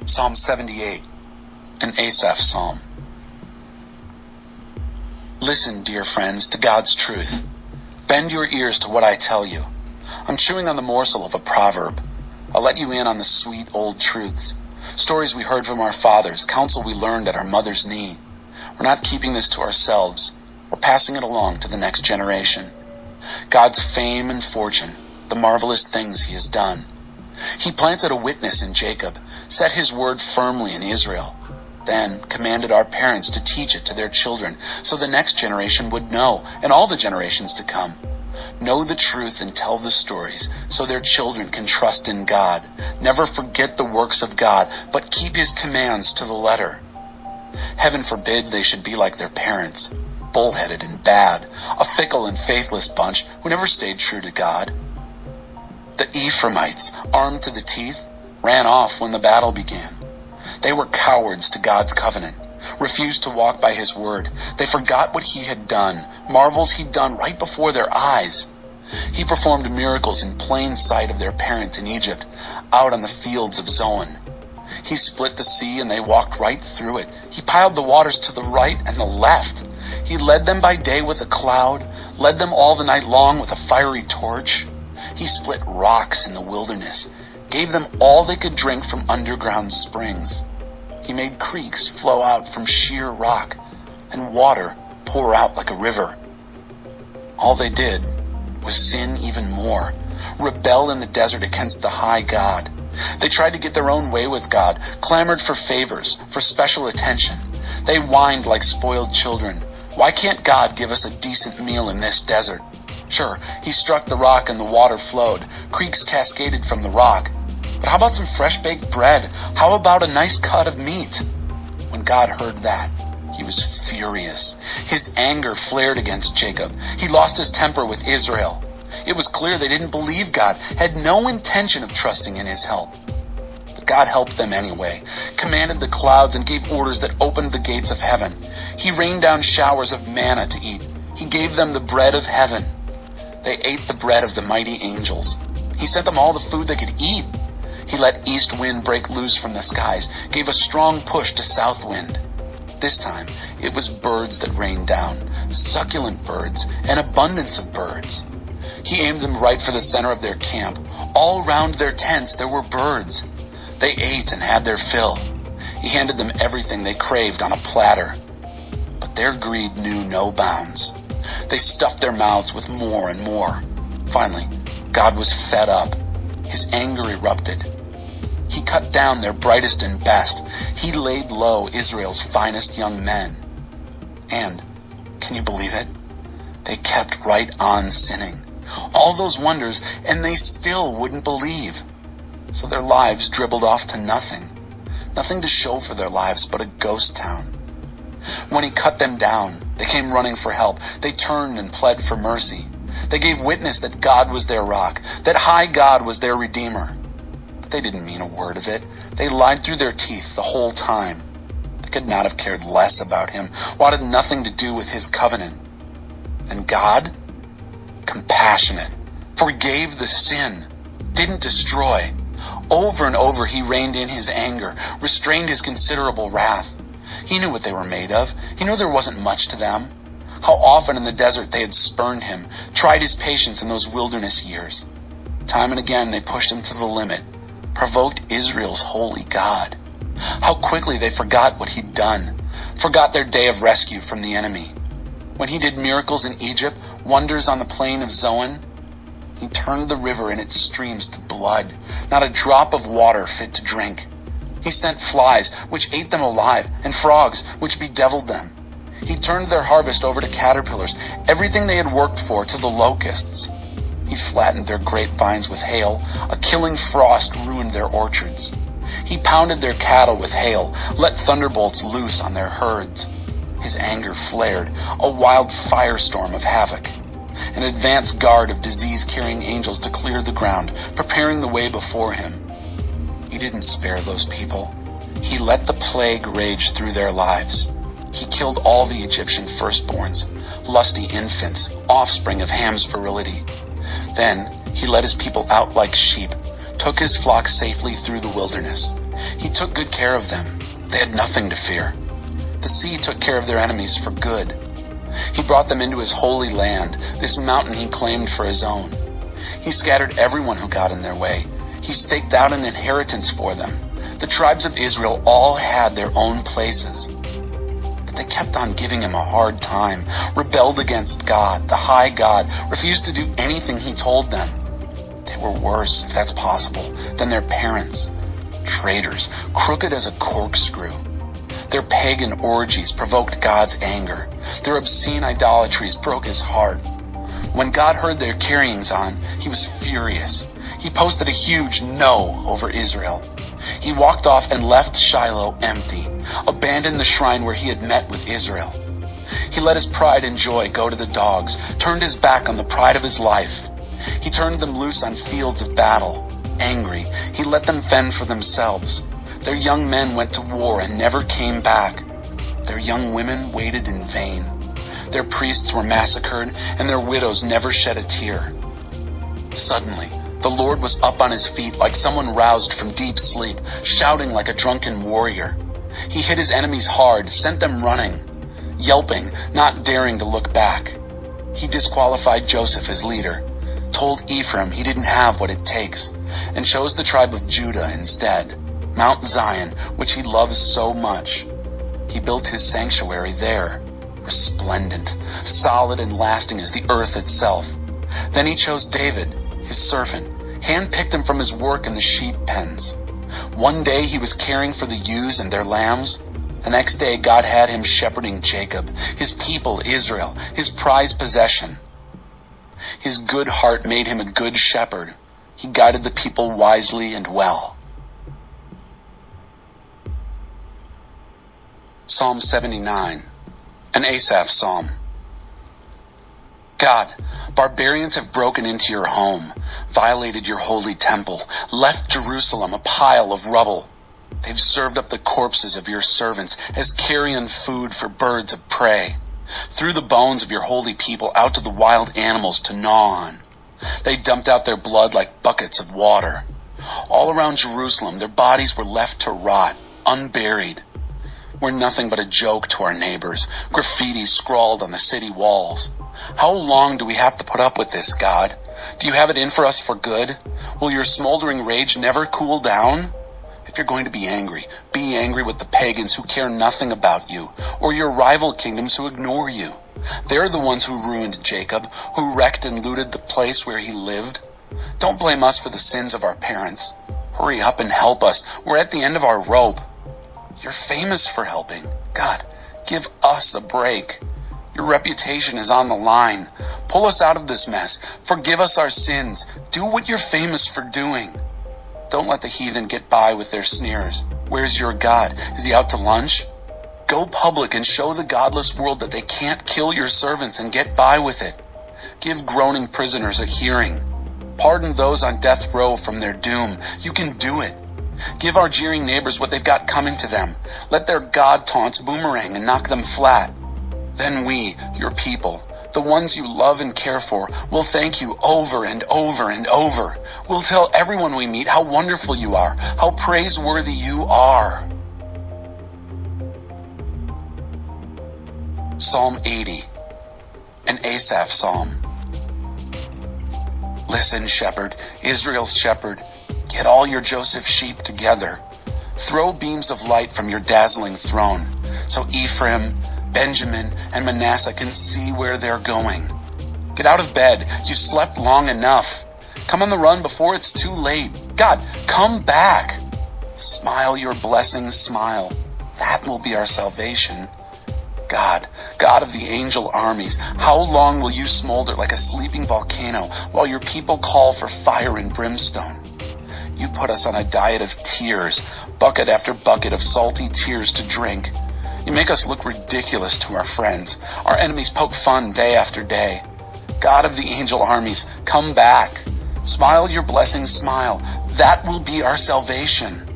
Psalm 78, an Asaph psalm. Listen, dear friends, to God's truth. Bend your ears to what I tell you. I'm chewing on the morsel of a proverb. I'll let you in on the sweet old truths. Stories we heard from our fathers, counsel we learned at our mother's knee. We're not keeping this to ourselves. We're passing it along to the next generation. God's fame and fortune, the marvelous things he has done. He planted a witness in Jacob, set his word firmly in Israel, then commanded our parents to teach it to their children so the next generation would know, and all the generations to come. Know the truth and tell the stories so their children can trust in God. Never forget the works of God, but keep his commands to the letter. Heaven forbid they should be like their parents, bullheaded and bad, a fickle and faithless bunch who never stayed true to God. The Ephraimites, armed to the teeth, ran off when the battle began. They were cowards to God's covenant, refused to walk by his word. They forgot what he had done, marvels he'd done right before their eyes. He performed miracles in plain sight of their parents in Egypt, out on the fields of Zoan. He split the sea and they walked right through it. He piled the waters to the right and the left. He led them by day with a cloud, led them all the night long with a fiery torch. He split rocks in the wilderness, gave them all they could drink from underground springs. He made creeks flow out from sheer rock, and water pour out like a river. All they did was sin even more, rebel in the desert against the high God. They tried to get their own way with God, clamored for favors, for special attention. They whined like spoiled children. Why can't God give us a decent meal in this desert? Sure, he struck the rock and the water flowed. Creeks cascaded from the rock. But how about some fresh-baked bread? How about a nice cut of meat? When God heard that, he was furious. His anger flared against Jacob. He lost his temper with Israel. It was clear they didn't believe God, had no intention of trusting in his help. But God helped them anyway, commanded the clouds and gave orders that opened the gates of heaven. He rained down showers of manna to eat. He gave them the bread of heaven. They ate the bread of the mighty angels. He sent them all the food they could eat. He let east wind break loose from the skies, gave a strong push to south wind. This time, it was birds that rained down, succulent birds, an abundance of birds. He aimed them right for the center of their camp. All round their tents there were birds. They ate and had their fill. He handed them everything they craved on a platter. But their greed knew no bounds. They stuffed their mouths with more and more. Finally, God was fed up. His anger erupted. He cut down their brightest and best. He laid low Israel's finest young men. And, can you believe it? They kept right on sinning. All those wonders, and they still wouldn't believe. So their lives dribbled off to nothing. Nothing to show for their lives but a ghost town. When he cut them down, they came running for help. They turned and pled for mercy. They gave witness that God was their rock, that high God was their redeemer. But they didn't mean a word of it. They lied through their teeth the whole time. They could not have cared less about him, wanted nothing to do with his covenant. And God, compassionate, forgave the sin, didn't destroy. Over and over he reined in his anger, restrained his considerable wrath. He knew what they were made of. He knew there wasn't much to them. How often in the desert they had spurned him, tried his patience in those wilderness years. Time and again they pushed him to the limit, provoked Israel's holy God. How quickly they forgot what he'd done, forgot their day of rescue from the enemy. When he did miracles in Egypt, wonders on the plain of Zoan, he turned the river and its streams to blood, not a drop of water fit to drink. He sent flies, which ate them alive, and frogs, which bedeviled them. He turned their harvest over to caterpillars, everything they had worked for to the locusts. He flattened their grapevines with hail, a killing frost ruined their orchards. He pounded their cattle with hail, let thunderbolts loose on their herds. His anger flared, a wild firestorm of havoc. An advance guard of disease-carrying angels to clear the ground, preparing the way before him. He didn't spare those people. He let the plague rage through their lives. He killed all the Egyptian firstborns, lusty infants, offspring of Ham's virility. Then he led his people out like sheep, took his flock safely through the wilderness. He took good care of them. They had nothing to fear. The sea took care of their enemies for good. He brought them into his holy land, this mountain he claimed for his own. He scattered everyone who got in their way. He staked out an inheritance for them. The tribes of Israel all had their own places. But they kept on giving him a hard time, rebelled against God, the high God, refused to do anything he told them. They were worse, if that's possible, than their parents. Traitors, crooked as a corkscrew. Their pagan orgies provoked God's anger. Their obscene idolatries broke his heart. When God heard their carryings on, he was furious. He posted a huge no over Israel. He walked off and left Shiloh empty, abandoned the shrine where he had met with Israel. He let his pride and joy go to the dogs, turned his back on the pride of his life. He turned them loose on fields of battle. Angry, he let them fend for themselves. Their young men went to war and never came back. Their young women waited in vain. Their priests were massacred, and their widows never shed a tear. Suddenly, the Lord was up on his feet like someone roused from deep sleep, shouting like a drunken warrior. He hit his enemies hard, sent them running, yelping, not daring to look back. He disqualified Joseph as leader, told Ephraim he didn't have what it takes, and chose the tribe of Judah instead, Mount Zion, which he loves so much. He built his sanctuary there, resplendent, solid and lasting as the earth itself. Then he chose David, his servant, handpicked him from his work in the sheep pens. One day he was caring for the ewes and their lambs. The next day God had him shepherding Jacob, his people Israel, his prized possession. His good heart made him a good shepherd. He guided the people wisely and well. Psalm 79, an Asaph psalm. God, barbarians have broken into your home, violated your holy temple, left Jerusalem a pile of rubble. They've served up the corpses of your servants as carrion food for birds of prey. Threw the bones of your holy people out to the wild animals to gnaw on. They dumped out their blood like buckets of water. All around Jerusalem, their bodies were left to rot, unburied. We're nothing but a joke to our neighbors, graffiti scrawled on the city walls. How long do we have to put up with this, God? Do you have it in for us for good? Will your smoldering rage never cool down? If you're going to be angry with the pagans who care nothing about you, or your rival kingdoms who ignore you. They're the ones who ruined Jacob, who wrecked and looted the place where he lived. Don't blame us for the sins of our parents. Hurry up and help us. We're at the end of our rope. You're famous for helping. God, give us a break. Your reputation is on the line. Pull us out of this mess. Forgive us our sins. Do what you're famous for doing. Don't let the heathen get by with their sneers. Where's your God? Is he out to lunch? Go public and show the godless world that they can't kill your servants and get by with it. Give groaning prisoners a hearing. Pardon those on death row from their doom. You can do it. Give our jeering neighbors what they've got coming to them. Let their God taunts boomerang and knock them flat. Then we, your people, the ones you love and care for, will thank you over and over and over. We'll tell everyone we meet how wonderful you are, how praiseworthy you are. Psalm 80, an Asaph psalm. Listen, shepherd, Israel's shepherd, get all your Joseph sheep together. Throw beams of light from your dazzling throne, so Ephraim, Benjamin, and Manasseh can see where they're going. Get out of bed. You slept long enough. Come on the run before it's too late. God, come back. Smile your blessing, smile. That will be our salvation. God, God of the angel armies, how long will you smolder like a sleeping volcano while your people call for fire and brimstone? You put us on a diet of tears, bucket after bucket of salty tears to drink. You make us look ridiculous to our friends. Our enemies poke fun day after day. God of the angel armies, come back. Smile your blessings, smile. That will be our salvation.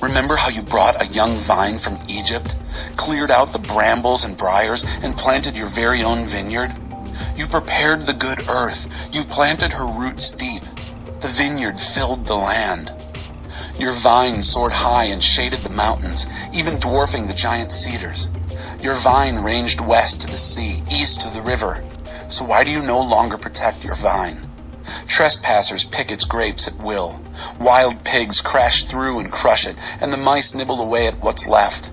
Remember how you brought a young vine from Egypt, cleared out the brambles and briars, and planted your very own vineyard? You prepared the good earth. You planted her roots deep. The vineyard filled the land. Your vine soared high and shaded the mountains, even dwarfing the giant cedars. Your vine ranged west to the sea, east to the river. So why do you no longer protect your vine? Trespassers pick its grapes at will. Wild pigs crash through and crush it, and the mice nibble away at what's left.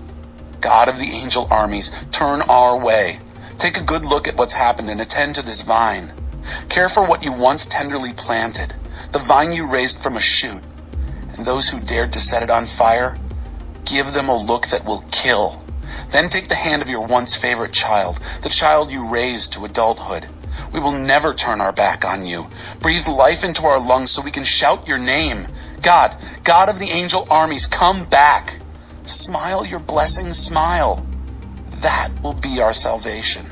God of the angel armies, turn our way. Take a good look at what's happened and attend to this vine. Care for what you once tenderly planted, the vine you raised from a shoot. And those who dared to set it on fire, give them a look that will kill. Then take the hand of your once favorite child, the child you raised to adulthood. We will never turn our back on you. Breathe life into our lungs so we can shout your name. God, God of the angel armies, come back. Smile your blessing smile. That will be our salvation.